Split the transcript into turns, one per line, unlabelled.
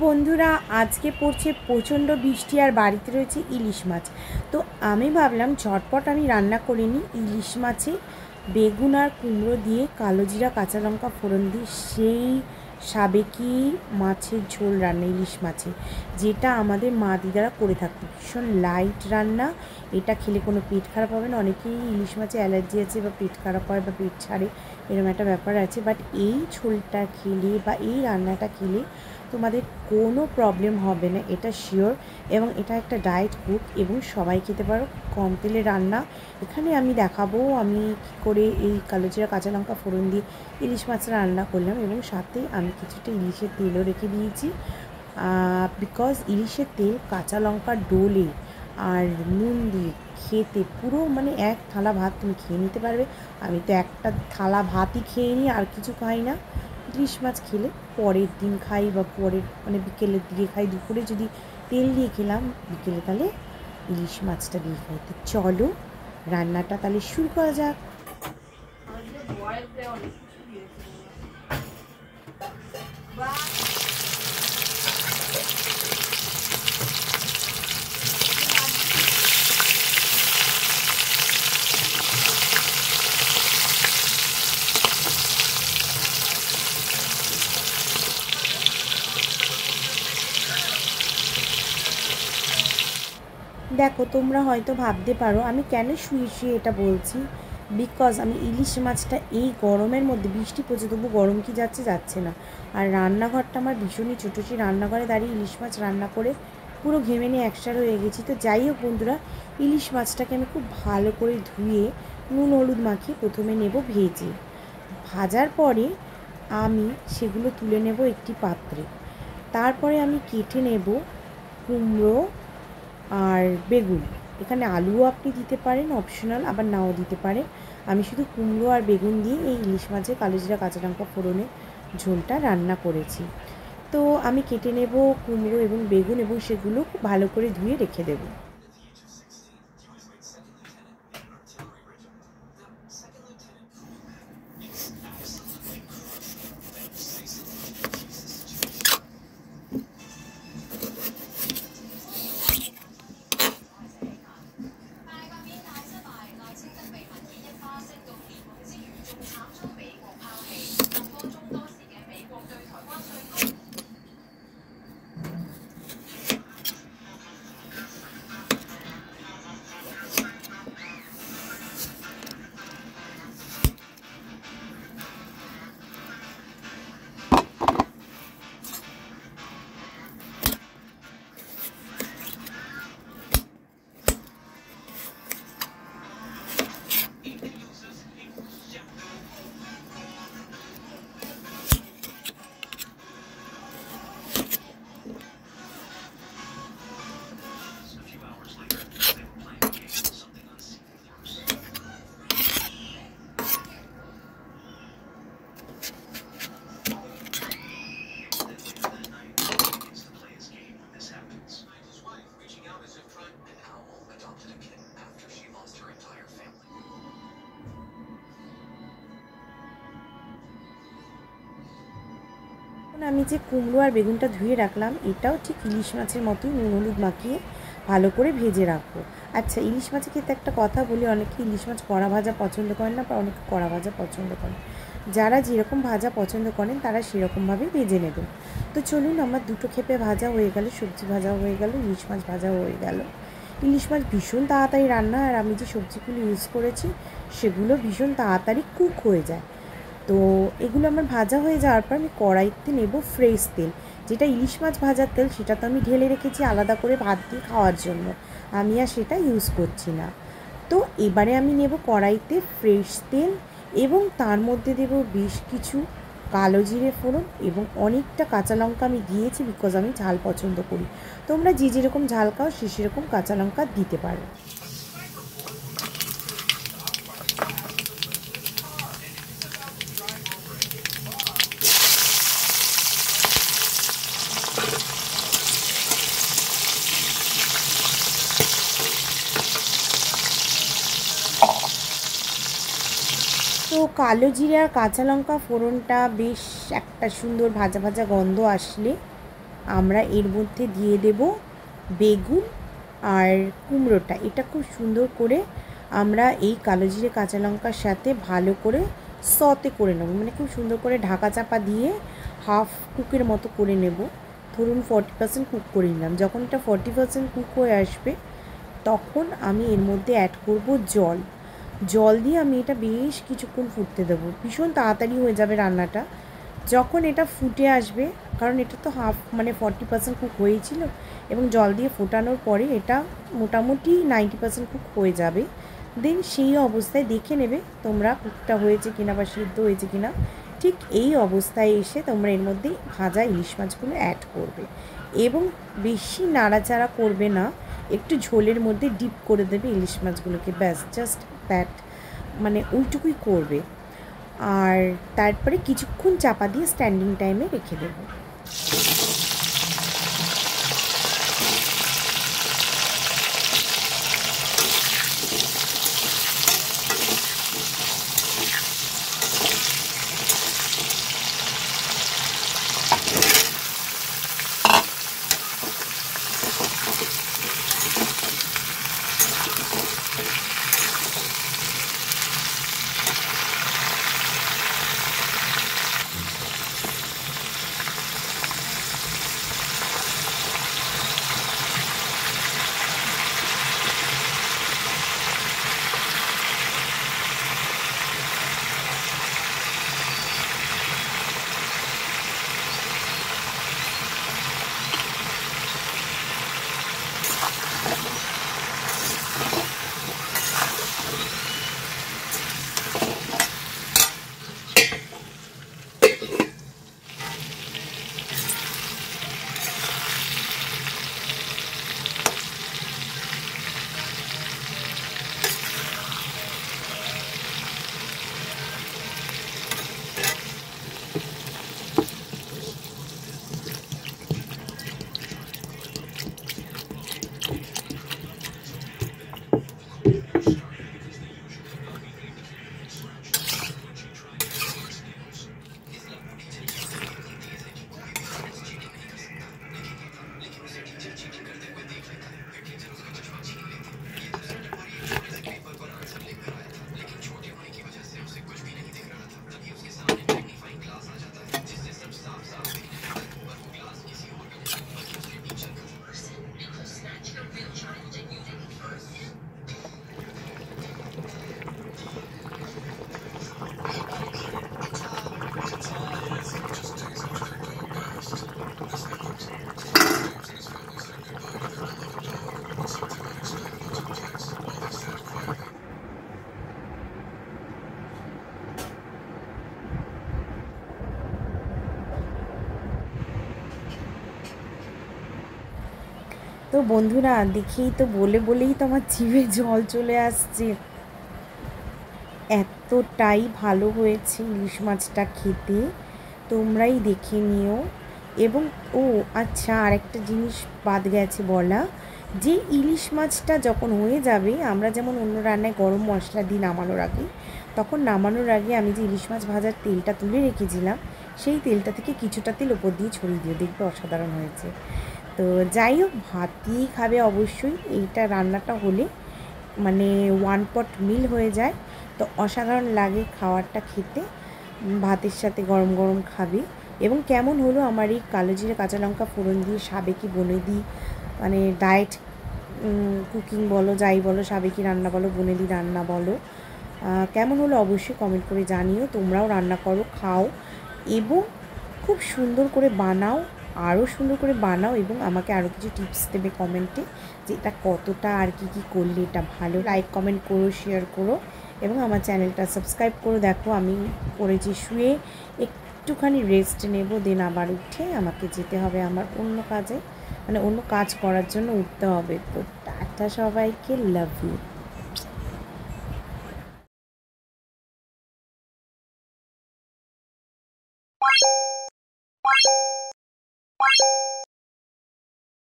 বন্ধুরা আজকে পড়ছে প্রচণ্ড বৃষ্টি আর বাড়িতে রয়েছে ইলিশ মাছ। তো আমি ভাবলাম ঝটপট আমি রান্না করে নিই ইলিশ মাছে বেগুন আর কুমড়ো দিয়ে কালো জিরা কাঁচা লঙ্কা ফোড়ন দিয়ে সেই সাবেকি মাছের ঝোল রান্না ইলিশ মাছে, যেটা আমাদের মা দিদারা করে থাকতো। ভীষণ লাইট রান্না, এটা খেলে কোনো পেট খারাপ হবে না। অনেকেই ইলিশ মাছে অ্যালার্জি আছে বা পেট খারাপ হয় বা পেট ছাড়ে, এরকম একটা ব্যাপার আছে। বাট এই ঝোলটা খেলে বা এই রান্নাটা খেলে তোমাদের কোনো প্রবলেম হবে না, এটা শিওর। এবং এটা একটা ডায়েট কুক এবং সবাই খেতে পারো, কম তেলে রান্না। এখানে আমি দেখাবো আমি কী করে এই কালো জিরা কাঁচা লঙ্কা ফোড়ন দিয়ে ইলিশ মাছ রান্না করলাম, এবং সাথে আমি কিছুটা ইলিশের তেলও রেখে দিয়েছি। বিকজ ইলিশের তেল কাঁচা লঙ্কা ডোলে আর নুন দিয়ে খেতে পুরো মানে এক থালা ভাত তুমি খেয়ে নিতে পারবে। আমি তো একটা থালা ভাতই খেয়ে নিই, আর কিছু খাই না। ইলিশ মাছ খেলে পরের দিন খাই বা পরের মানে বিকেলের দিকে খাই। দুপুরে যদি তেল দিয়ে খেলাম, বিকেলে তাহলে ইলিশ মাছটা দিয়ে খাই। তো চলো রান্নাটা তাহলে শুরু করা যাক। দেখো, তোমরা হয়তো ভাবতে পারো আমি কেন শুয়ে শুয়ে এটা বলছি। বিকজ আমি ইলিশ মাছটা এই গরমের মধ্যে, বৃষ্টি পড়ছে তবু গরম কি যাচ্ছে, যাচ্ছে না। আর রান্নাঘরটা আমার ভীষণই ছোটো, সেই রান্নাঘরে দাঁড়িয়ে ইলিশ মাছ রান্না করে পুরো ঘেমে নিয়ে একসার হয়ে গেছি। তো যাই হোক বন্ধুরা, ইলিশ মাছটাকে আমি খুব ভালো করে ধুয়ে নুন হলুদ মাখিয়ে প্রথমে নেব ভেজে। ভাজার পরে আমি সেগুলো তুলে নেব একটি পাত্রে। তারপরে আমি কেটে নেব কুমড়ো আর বেগুন। এখানে আলুও আপনি দিতে পারেন, অপশনাল, আবার নাও দিতে পারেন। আমি শুধু কুমড়ো আর বেগুন দিয়ে এই ইলিশ মাছের কালো জিরা কাঁচা লঙ্কা ফোড়নের ঝোলটা রান্না করেছি। তো আমি কেটে নেব কুমড়ো এবং বেগুন এবং সেগুলো খুব ভালো করে ধুয়ে রেখে দেবো। আমি যে কুমড়ো আর বেগুনটা ধুয়ে রাখলাম, এটাও ঠিক ইলিশ মাছের মতোই নুন হলুদ মাখিয়ে ভালো করে ভেজে রাখবো। আচ্ছা, ইলিশ মাছে খেতে একটা কথা বলি, অনেকে ইলিশ মাছ কড়া ভাজা পছন্দ করেন না, বা অনেকে কড়া ভাজা পছন্দ করেন। যারা যেরকম ভাজা পছন্দ করেন তারা সেরকমভাবেই ভেজে নেবেন। তো চলুন, আমার দুটো খেপে ভাজা হয়ে গেল, সবজি ভাজা হয়ে গেল, ইলিশ মাছ ভাজা হয়ে গেল। ইলিশ মাছ ভীষণ তাড়াতাড়ি রান্না, আর আমি যে সবজিগুলো ইউজ করেছি সেগুলো ভীষণ তাড়াতাড়ি কুক হয়ে যায়। তো এগুলো আমার ভাজা হয়ে যাওয়ার পর আমি কড়াইতে নেব ফ্রেশ তেল। যেটা ইলিশ মাছ ভাজার তেল সেটা তো আমি ঢেলে রেখেছি আলাদা করে ভাত দিয়ে খাওয়ার জন্য, আমি আর সেটা ইউজ করছি না। তো এবারে আমি নেব কড়াইতে ফ্রেশ তেল, এবং তার মধ্যে দেব বেশ কিছু কালো জিরে ফোড়ন এবং অনেকটা কাঁচা লঙ্কা আমি দিয়েছি, বিকজ আমি ঝাল পছন্দ করি। তোমরা যে যেরকম ঝাল খাও সে সেরকম কাঁচা লঙ্কা দিতে পারো। তো কালো জিরে আর কাঁচা লঙ্কা ফোড়নটা বেশ একটা সুন্দর ভাজা ভাজা গন্ধ আসলে আমরা এর মধ্যে দিয়ে দেব বেগুন আর কুমড়োটা। এটা খুব সুন্দর করে আমরা এই কালো জিরে কাঁচা লঙ্কার সাথে ভালো করে সতে করে নেব, মানে খুব সুন্দর করে ঢাকা চাপা দিয়ে হাফ কুকের মতো করে নেব। ধরুন 40% কুক করে নিলাম। যখন এটা 40% কুক হয়ে আসবে তখন আমি এর মধ্যে অ্যাড করব জল। জল দিয়ে আমি এটা বেশ কিছুক্ষণ ফুটতে দেবো। ভীষণ তাড়াতাড়ি হয়ে যাবে রান্নাটা। যখন এটা ফুটে আসবে, কারণ এটা তো মানে 40% কুক হয়েছিল, এবং জল দিয়ে ফোটানোর পরে এটা মোটামুটি 90% কুক হয়ে যাবে। দেন সেই অবস্থায় দেখে নেবে তোমরা কুকটা হয়েছে কিনা বা সিদ্ধ হয়েছে কিনা। ঠিক এই অবস্থায় এসে তোমরা এর মধ্যে ভাজা ইলিশ মাছগুলো অ্যাড করবে এবং বেশি নাড়াচাড়া করবে না, একটু ঝোলের মধ্যে ডিপ করে দেবে ইলিশ মাছগুলোকে, ব্যাস জাস্ট দ্যাট, মানে ওইটুকুই করবে। আর তারপরে কিছুক্ষণ চাপা দিয়ে স্ট্যান্ডিং টাইমে রেখে দেবো। তো বন্ধুরা, দেখেই তো বলেই তো আমার জিভে জল চলে আসছে। এতটাই ভালো হয়েছে ইলিশ মাছটা খেতে, তোমরাই দেখে নিও। এবং আচ্ছা, আরেকটা জিনিস বাদ গেছে বলা, যে ইলিশ মাছটা যখন হয়ে যাবে, আমরা যেমন অন্য রান্নায় গরম মশলা দিই নামানোর আগে, তখন নামানোর আগে আমি যে ইলিশ মাছ ভাজার তেলটা তুলে রেখেছিলাম, সেই তেলটা থেকে কিছুটা তেল ওপর দিয়ে ছড়িয়ে দিও, দেখবে অসাধারণ হয়েছে। তো যাই হোক, ভাত দিয়েই খাবে অবশ্যই। এইটা রান্নাটা হলে মানে 1 পট মিল হয়ে যায়, তো অসাধারণ লাগে খাবারটা খেতে। ভাতের সাথে গরম গরম খাবে। এবং কেমন হলো আমার এই কালো জিরে কাঁচা লঙ্কা ফোড়ন দিয়ে সাবেকি বনেদি, মানে ডায়েট কুকিং বলো, যাই বলো, সাবেকি রান্না বলো, বনেদি রান্না বলো, কেমন হলো অবশ্যই কমেন্ট করে জানিও। তোমরাও রান্না করো, খাও এবং খুব সুন্দর করে বানাও, আরও সুন্দর করে বানাও, এবং আমাকে আরও কিছু টিপস দেবে কমেন্টে যে এটা কতটা আর কি করলে এটা ভালো। লাইক কমেন্ট করো, শেয়ার করো এবং আমার চ্যানেলটা সাবস্ক্রাইব করো। দেখো আমি করেছি শুয়ে একটুখানি রেস্ট নেব, দেন আবার উঠে আমাকে যেতে হবে আমার অন্য কাজে, মানে অন্য কাজ করার জন্য উঠতে হবে। তো টাটা সবাইকে, লাভ ইউ।